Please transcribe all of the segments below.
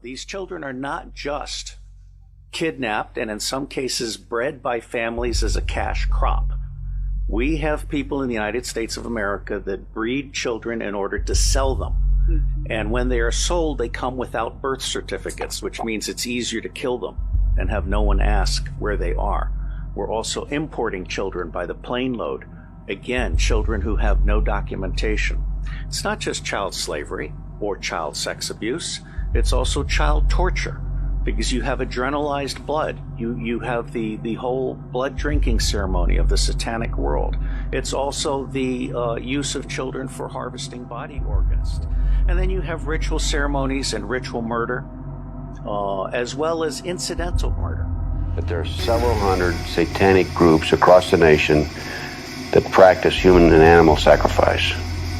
These children are not just kidnapped and in some cases bred by families as a cash crop. We have people in the United States of America that breed children in order to sell them. And when they are sold, they come without birth certificates, which means it's easier to kill them and have no one ask where they are. We're also importing children by the plane load. Again, children who have no documentation. It's not just child slavery or child sex abuse. It's also child torture, because you have adrenalized blood. You have the whole blood drinking ceremony of the satanic world. It's also the use of children for harvesting body organs. And then you have ritual ceremonies and ritual murder, as well as incidental murder. But there are several hundred satanic groups across the nation that practice human and animal sacrifice.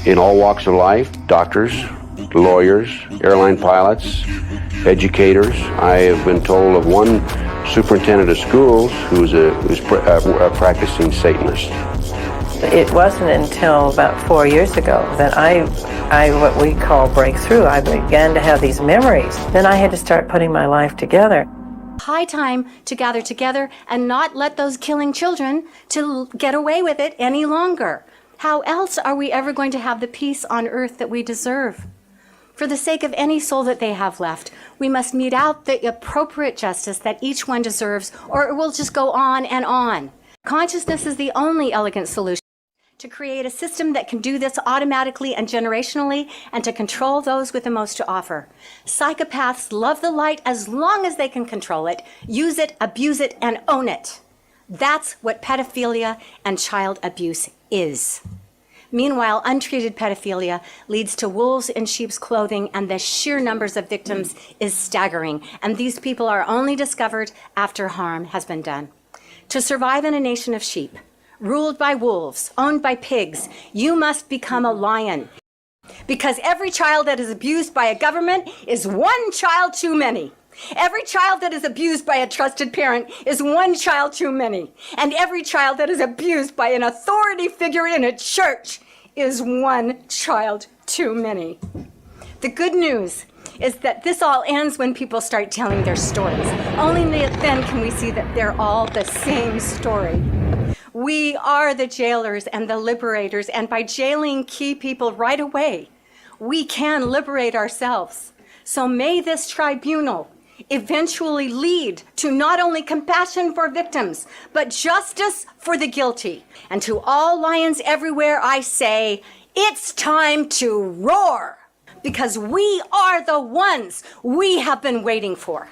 In all walks of life, doctors, lawyers, airline pilots, educators. I have been told of one superintendent of schools who's a practicing Satanist. It wasn't until about 4 years ago that I what we call breakthrough. I began to have these memories. Then I had to start putting my life together. High time to gather together and not let those killing children to get away with it any longer. How else are we ever going to have the peace on earth that we deserve? For the sake of any soul that they have left, we must mete out the appropriate justice that each one deserves, or it will just go on and on. Consciousness is the only elegant solution to create a system that can do this automatically and generationally, and to control those with the most to offer. Psychopaths love the light as long as they can control it, use it, abuse it, and own it. That's what pedophilia and child abuse is. Meanwhile, untreated pedophilia leads to wolves in sheep's clothing, and the sheer numbers of victims is staggering. And these people are only discovered after harm has been done. To survive in a nation of sheep, ruled by wolves, owned by pigs, you must become a lion. Because every child that is abused by a government is one child too many. Every child that is abused by a trusted parent is one child too many. And every child that is abused by an authority figure in a church is one child too many. The good news is that this all ends when people start telling their stories. Only then can we see that they're all the same story. We are the jailers and the liberators, and by jailing key people right away, we can liberate ourselves. So may this tribunal eventually lead to not only compassion for victims, but justice for the guilty. And to all lions everywhere, I say, it's time to roar, because we are the ones we have been waiting for.